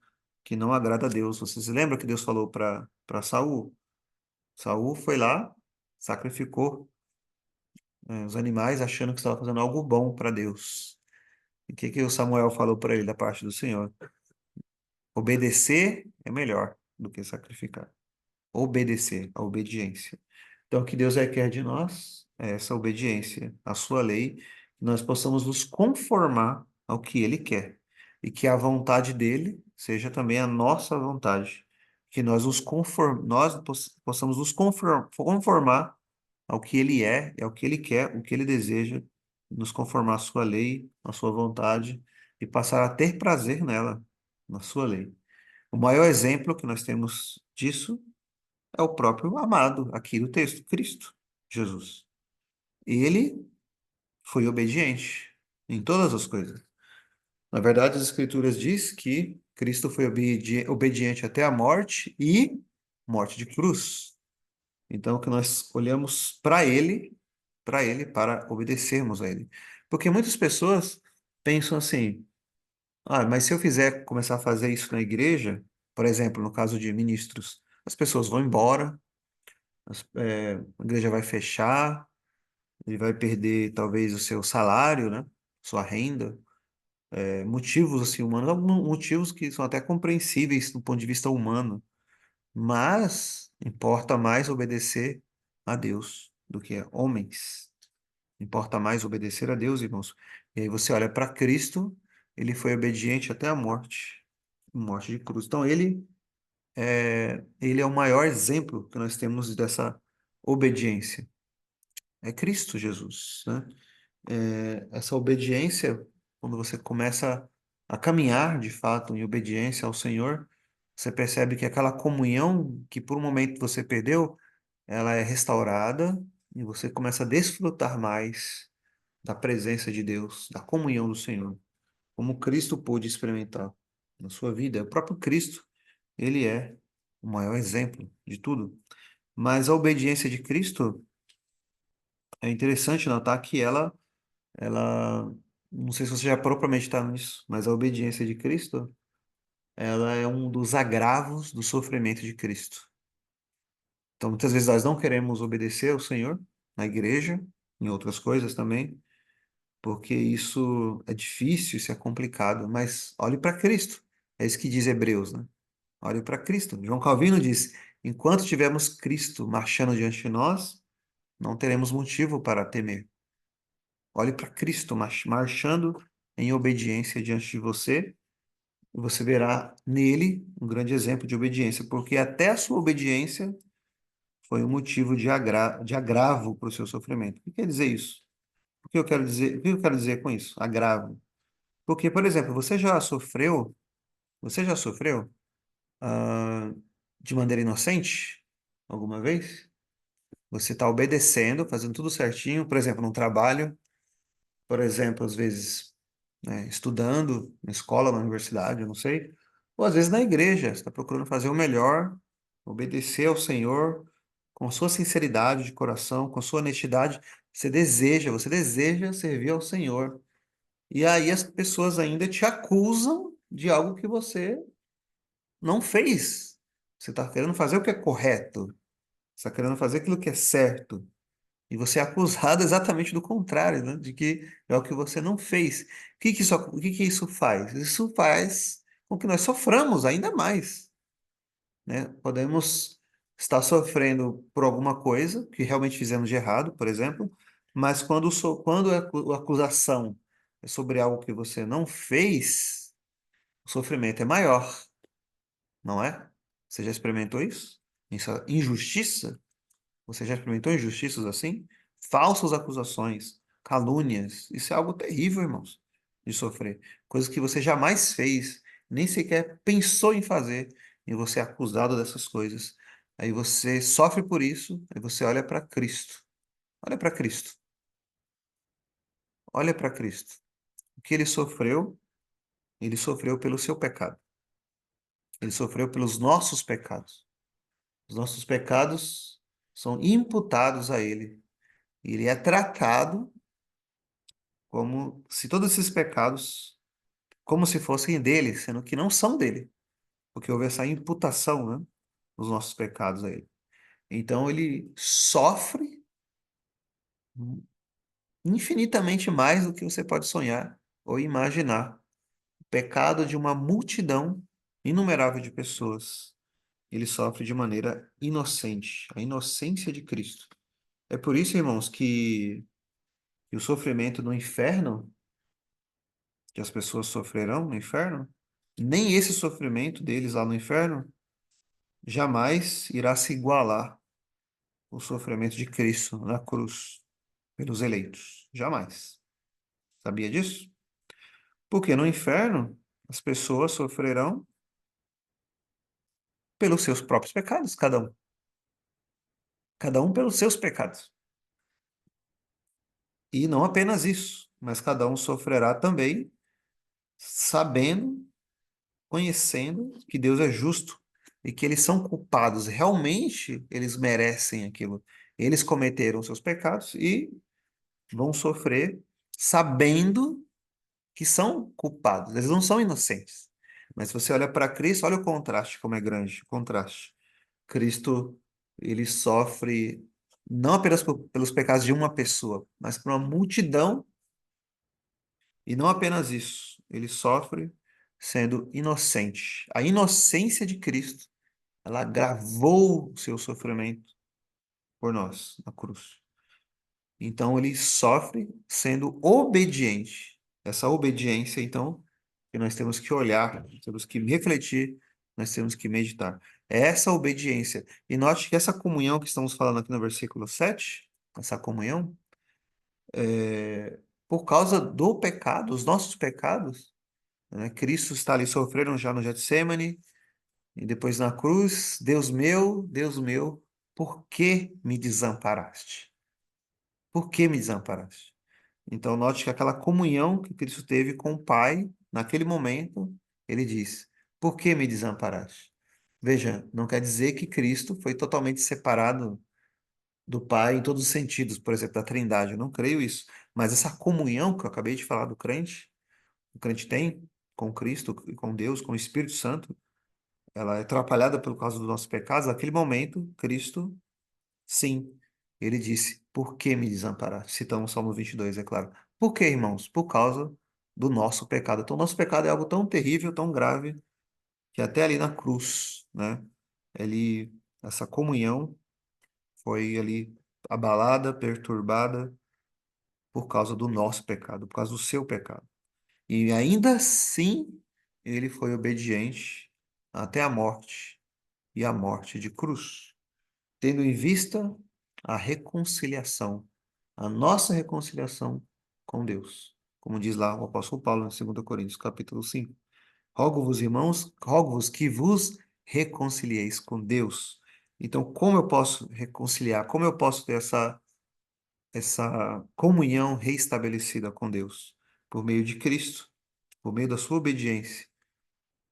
que não agrada a Deus. Você se lembra que Deus falou para Saul? Saul foi lá, sacrificou, os animais, achando que estava fazendo algo bom para Deus. E o que que o Samuel falou para ele da parte do Senhor? Obedecer é melhor do que sacrificar. Obedecer, a obediência. Então, o que Deus requer de nós é essa obediência à sua lei, que nós possamos nos conformar ao que Ele quer e que a vontade dele seja também a nossa vontade, que nós possamos nos conformar ao que Ele é e ao que Ele quer, o que Ele deseja, nos conformar à sua lei, à sua vontade e passar a ter prazer nela, na sua lei. O maior exemplo que nós temos disso é o próprio amado aqui do texto, Cristo, Jesus. Ele foi obediente em todas as coisas. Na verdade, as Escrituras diz que Cristo foi obediente até a morte e morte de cruz. Então, que nós olhamos para obedecermos a Ele. Porque muitas pessoas pensam assim, mas se eu fizer, começar a fazer isso na igreja, por exemplo, no caso de ministros, as pessoas vão embora, a igreja vai fechar, ele vai perder talvez o seu salário, né? Sua renda, motivos assim humanos, alguns motivos que são até compreensíveis do ponto de vista humano, mas importa mais obedecer a Deus do que a homens. Importa mais obedecer a Deus, irmãos. E aí você olha para Cristo, ele foi obediente até a morte de cruz. Então ele é o maior exemplo que nós temos dessa obediência. É Cristo Jesus, né? Essa obediência, quando você começa a caminhar de fato em obediência ao Senhor, você percebe que aquela comunhão que por um momento você perdeu, ela é restaurada e você começa a desfrutar mais da presença de Deus, da comunhão do Senhor, como Cristo pôde experimentar na sua vida. O próprio Cristo, ele é o maior exemplo de tudo. Mas a obediência de Cristo é interessante notar que ela, não sei se você já parou para meditar nisso, mas a obediência de Cristo, ela é um dos agravos do sofrimento de Cristo. Então, muitas vezes nós não queremos obedecer ao Senhor na igreja, em outras coisas também, porque isso é difícil, isso é complicado, mas olhe para Cristo. É isso que diz Hebreus, né? Olhe para Cristo. João Calvino diz: enquanto tivermos Cristo marchando diante de nós, não teremos motivo para temer. Olhe para Cristo marchando em obediência diante de você, e você verá nele um grande exemplo de obediência, porque até a sua obediência foi um motivo de agravo para o seu sofrimento. O que quer dizer isso? O que eu quero dizer com isso? Agravo. Porque, por exemplo, você já sofreu, ah, de maneira inocente alguma vez? Você está obedecendo, fazendo tudo certinho, por exemplo, num trabalho, por exemplo, às vezes, né, estudando na escola, na universidade, eu não sei, ou às vezes na igreja, você está procurando fazer o melhor, obedecer ao Senhor com sua sinceridade de coração, com sua honestidade, você deseja servir ao Senhor. E aí as pessoas ainda te acusam de algo que você não fez. Você está querendo fazer o que é correto, você está querendo fazer aquilo que é certo. E você é acusado exatamente do contrário, né? De que é o que você não fez. O que que isso faz? Isso faz com que nós soframos ainda mais, né? Podemos estar sofrendo por alguma coisa que realmente fizemos de errado, por exemplo, mas quando a acusação é sobre algo que você não fez, o sofrimento é maior, não é? Você já experimentou isso? Essa injustiça? Você já experimentou injustiças assim? Falsas acusações, calúnias. Isso é algo terrível, irmãos, de sofrer. Coisas que você jamais fez, nem sequer pensou em fazer, e você é acusado dessas coisas. Aí você sofre por isso, aí você olha para Cristo. Olha para Cristo. Olha para Cristo. O que ele sofreu pelo seu pecado. Ele sofreu pelos nossos pecados. Os nossos pecados são imputados a ele. Ele é tratado como se todos esses pecados, como se fossem dele, sendo que não são dele, porque houve essa imputação, né, dos nossos pecados a ele. Então ele sofre infinitamente mais do que você pode sonhar ou imaginar. O pecado de uma multidão inumerável de pessoas. Ele sofre de maneira inocente, a inocência de Cristo. É por isso, irmãos, que o sofrimento no inferno que as pessoas sofrerão no inferno, nem esse sofrimento deles lá no inferno jamais irá se igualar ao sofrimento de Cristo na cruz pelos eleitos. Jamais. Sabia disso? Porque no inferno as pessoas sofrerão pelos seus próprios pecados, cada um. Cada um pelos seus pecados. E não apenas isso, mas cada um sofrerá também sabendo, conhecendo que Deus é justo e que eles são culpados, realmente eles merecem aquilo. Eles cometeram seus pecados e vão sofrer sabendo que são culpados, eles não são inocentes. Mas se você olha para Cristo, olha o contraste, como é grande, o contraste. Cristo, ele sofre não apenas pelos pecados de uma pessoa, mas por uma multidão, e não apenas isso, ele sofre sendo inocente. A inocência de Cristo, ela gravou o seu sofrimento por nós na cruz. Então ele sofre sendo obediente. Essa obediência, então, que nós temos que olhar, temos que refletir, nós temos que meditar. É essa obediência. E note que essa comunhão que estamos falando aqui no versículo 7, essa comunhão, por causa do pecado, os nossos pecados, né? Cristo está ali sofrendo já no Getsemane, e depois na cruz, Deus meu, por que me desamparaste? Por que me desamparaste? Então, note que aquela comunhão que Cristo teve com o Pai, naquele momento, ele diz: por que me desamparaste? Veja, não quer dizer que Cristo foi totalmente separado do Pai em todos os sentidos, por exemplo, da Trindade. Eu não creio isso. Mas essa comunhão que eu acabei de falar do crente, o crente tem com Cristo, e com Deus, com o Espírito Santo, ela é atrapalhada por causa dos nossos pecados. Naquele momento, Cristo Sim, ele disse, por que me desamparaste? Citamos o Salmo 22, é claro. Por que, irmãos? Por causa do nosso pecado. Então, nosso pecado é algo tão terrível, tão grave, que até ali na cruz, né? Ele, essa comunhão foi ali abalada, perturbada por causa do nosso pecado, por causa do seu pecado. E ainda assim, ele foi obediente até a morte e a morte de cruz, tendo em vista a reconciliação, a nossa reconciliação com Deus. Como diz lá o apóstolo Paulo em 2 Coríntios, capítulo 5. Rogo-vos, irmãos, rogo-vos que vos reconcilieis com Deus. Então, como eu posso reconciliar? Como eu posso ter essa comunhão reestabelecida com Deus? Por meio de Cristo, por meio da sua obediência.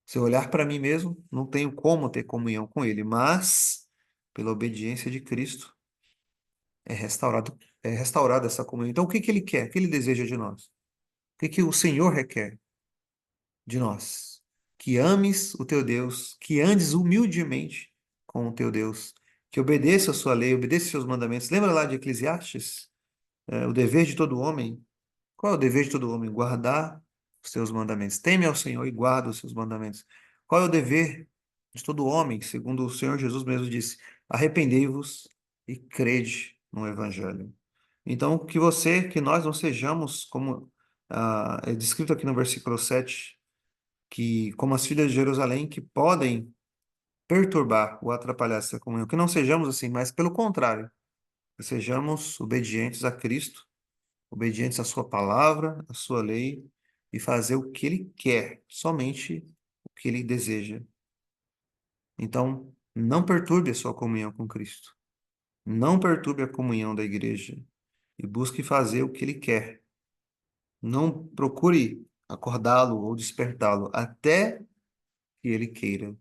Se eu olhar para mim mesmo, não tenho como ter comunhão com Ele, mas pela obediência de Cristo é restaurada essa comunhão. Então, o que que Ele quer? O que Ele deseja de nós? O que que o Senhor requer de nós? Que ames o teu Deus, que andes humildemente com o teu Deus, que obedeça a sua lei, obedeça os seus mandamentos. Lembra lá de Eclesiastes? O dever de todo homem. Qual é o dever de todo homem? Guardar os seus mandamentos. Teme ao Senhor e guarda os seus mandamentos. Qual é o dever de todo homem? Segundo o Senhor Jesus mesmo disse: arrependei-vos e crede no Evangelho. Então, que nós não sejamos como é descrito aqui no versículo 7, que como as filhas de Jerusalém que podem perturbar ou atrapalhar essa comunhão, que não sejamos assim, mas pelo contrário, que sejamos obedientes a Cristo, obedientes à sua palavra, à sua lei, e fazer o que ele quer, somente o que ele deseja. Então, não perturbe a sua comunhão com Cristo. Não perturbe a comunhão da igreja e busque fazer o que ele quer. Não procure acordá-lo ou despertá-lo até que ele queira.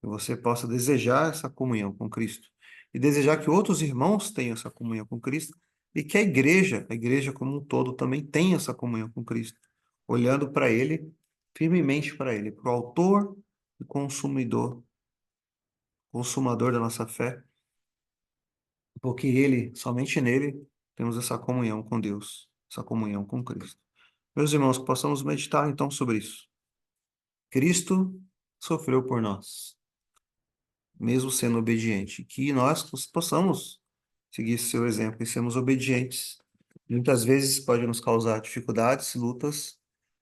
Que você possa desejar essa comunhão com Cristo e desejar que outros irmãos tenham essa comunhão com Cristo e que a igreja como um todo também tenha essa comunhão com Cristo, olhando para Ele, firmemente para Ele, para o autor e consumador da nossa fé, porque Ele, somente nele, temos essa comunhão com Deus, essa comunhão com Cristo. Meus irmãos, que possamos meditar então sobre isso. Cristo sofreu por nós, mesmo sendo obediente, que nós possamos seguir seu exemplo e sermos obedientes. Muitas vezes pode nos causar dificuldades, lutas,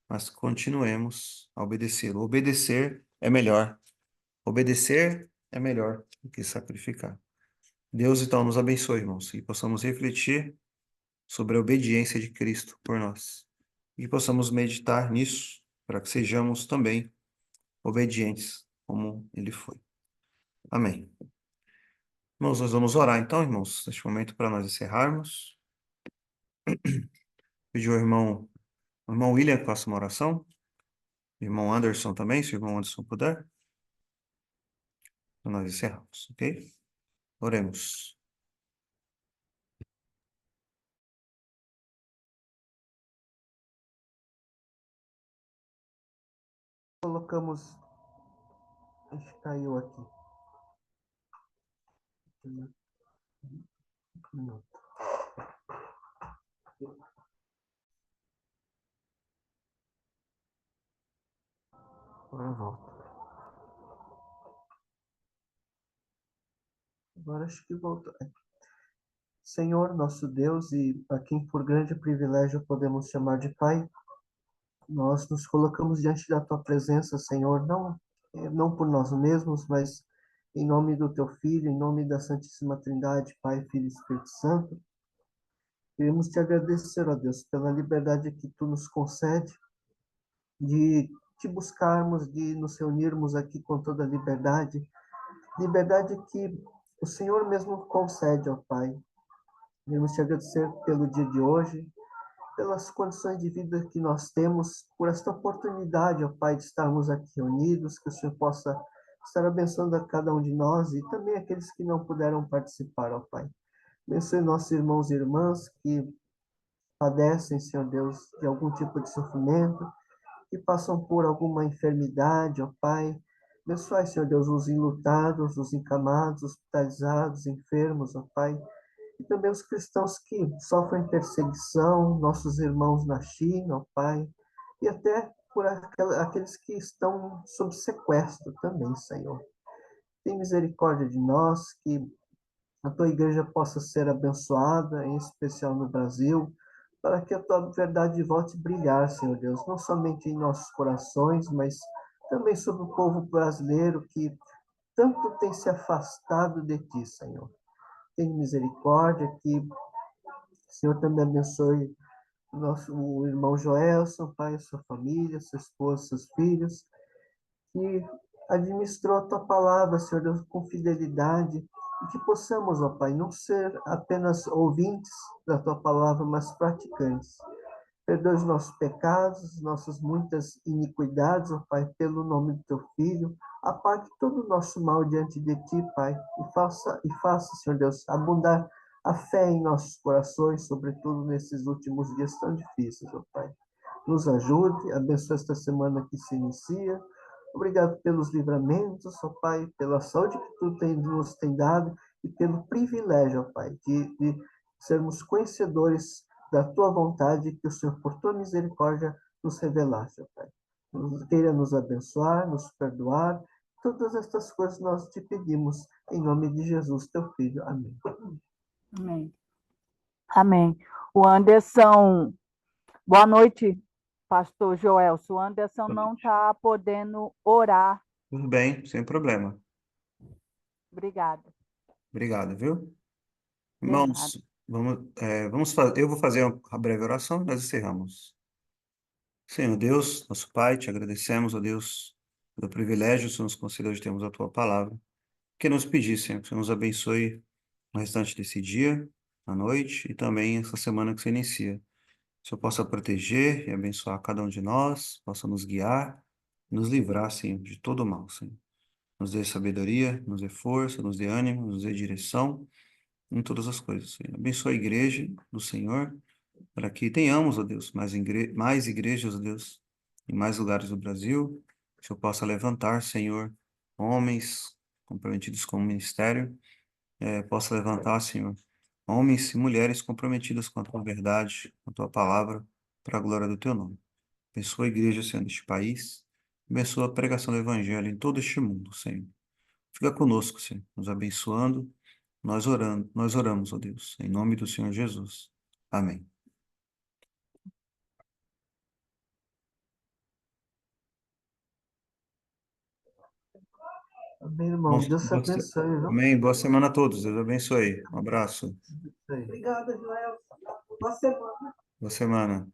mas continuemos a obedecer. Obedecer é melhor. Obedecer é melhor do que sacrificar. Deus então nos abençoe, irmãos, e possamos refletir sobre a obediência de Cristo por nós. E possamos meditar nisso para que sejamos também obedientes como ele foi. Amém. Irmãos, nós vamos orar então, irmãos, neste momento para nós encerrarmos. Pedir ao irmão William que faça uma oração. Irmão Anderson também, se o irmão Anderson puder. Para nós encerrarmos, ok? Oremos. Colocamos, acho que caiu aqui. Agora volta. Agora acho que voltou. Senhor, nosso Deus, e a quem por grande privilégio podemos chamar de Pai, nós nos colocamos diante da Tua presença, Senhor, não por nós mesmos, mas em nome do Teu Filho, em nome da Santíssima Trindade, Pai, Filho e Espírito Santo. Queremos te agradecer, ó Deus, pela liberdade que Tu nos concede de te buscarmos, de nos reunirmos aqui com toda a liberdade que o Senhor mesmo concede, ó Pai. Queremos te agradecer pelo dia de hoje, pelas condições de vida que nós temos, por esta oportunidade, ó Pai, de estarmos aqui reunidos, que o Senhor possa estar abençoando a cada um de nós e também aqueles que não puderam participar, ó Pai. Abençoe nossos irmãos e irmãs que padecem, Senhor Deus, de algum tipo de sofrimento, que passam por alguma enfermidade, ó Pai, Abençoai, Senhor Deus, os enlutados, os encamados, hospitalizados, enfermos, ó Pai, e também os cristãos que sofrem perseguição, nossos irmãos na China, ó Pai, e até por aqueles que estão sob sequestro também, Senhor. Tem misericórdia de nós, que a tua igreja possa ser abençoada, em especial no Brasil, para que a tua verdade volte a brilhar, Senhor Deus, não somente em nossos corações, mas também sobre o povo brasileiro que tanto tem se afastado de ti, Senhor. Tem misericórdia, que o Senhor também abençoe o irmão Joelson, pai, sua família, sua esposa, seus filhos, que administrou a tua palavra, Senhor Deus, com fidelidade, e que possamos, ó Pai, não ser apenas ouvintes da tua palavra, mas praticantes. Perdoa os nossos pecados, nossas muitas iniquidades, ó Pai, pelo nome do teu Filho. Apague todo o nosso mal diante de ti, Pai, e faça, Senhor Deus, abundar a fé em nossos corações, sobretudo nesses últimos dias tão difíceis, ó Pai. Nos ajude, abençoe esta semana que se inicia. Obrigado pelos livramentos, ó Pai, pela saúde que tu nos tem dado e pelo privilégio, ó Pai, de sermos conhecedores da tua vontade, que o Senhor, por tua misericórdia, nos revelasse, ó Pai. Queira nos abençoar, nos perdoar. Todas estas coisas nós te pedimos, em nome de Jesus, teu Filho. Amém. Amém. Amém. O Anderson, boa noite, pastor Joelson. O Anderson não está podendo orar. Tudo bem, sem problema. Obrigada. Obrigado, viu? De nada. Irmãos, vamos fazer, eu vou fazer uma breve oração e nós encerramos. Senhor Deus, nosso Pai, te agradecemos, ó Deus, pelo privilégio que o Senhor nos concedeu de termos a tua palavra. Que nos pedir, Senhor, que o Senhor nos abençoe no restante desse dia, à noite e também essa semana que se inicia. Que o Senhor possa proteger e abençoar cada um de nós, possa nos guiar, nos livrar, Senhor, de todo o mal, Senhor. Nos dê sabedoria, nos dê força, nos dê ânimo, nos dê direção em todas as coisas, Senhor. Abençoa a igreja do Senhor, para que tenhamos, ó Deus, mais igrejas, ó Deus, em mais lugares do Brasil, que o Senhor possa levantar, Senhor, homens comprometidos com o ministério, possa levantar, Senhor, homens e mulheres comprometidos com a tua verdade, com a tua palavra, para a glória do teu nome. Abençoa a igreja, Senhor, neste país, abençoa a pregação do evangelho em todo este mundo, Senhor. Fica conosco, Senhor, nos abençoando, nós oramos, ó Deus, em nome do Senhor Jesus. Amém. Amém, irmão. Deus te Boa abençoe, viu? Amém. Boa semana a todos. Deus abençoe. Um abraço. Obrigada, Joel. Boa semana. Boa semana.